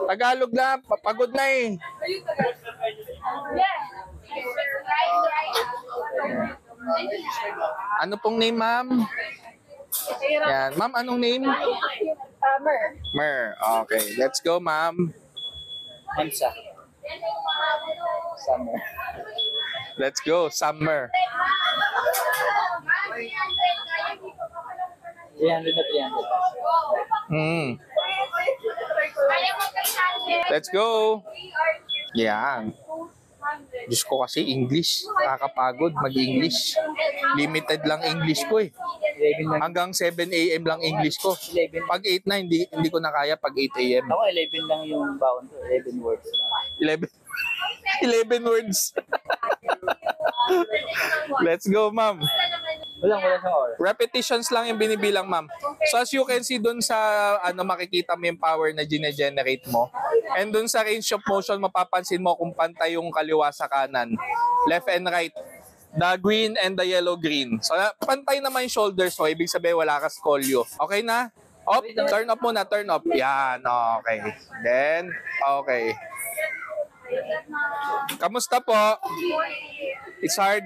Tagalog na, pagod na eh. Ano pong name, ma'am? Yan. Ma'am, anong name? Mer. Mer. Okay. Let's go, ma'am. Hamsa. Summer. Let's go. Summer. 300 na 300. Let's go. Yan. Diyos ko kasi English. Nakakapagod mag-English. Limited lang English ko eh. 11 lang. Hanggang 7 a.m. lang English ko. 11. Pag 8 na, hindi ko na kaya pag 8 a.m. Ako 11 lang yung bound ko. 11 words. 11 words. Let's go, ma'am. Wala siyang oras. Repetitions lang yung binibilang, ma'am. So as you can see dun sa makikita mo yung power na gine-generate mo. And dun sa range of motion, mapapansin mo kung pantay yung kaliwa sa kanan. Left and right. The green and the yellow-green. So pantay naman yung shoulders mo. Ibig sabihin wala ka scolio. Okay na? Up, turn up muna, turn up. Yan, okay. Then, okay. Kamusta po? It's hard.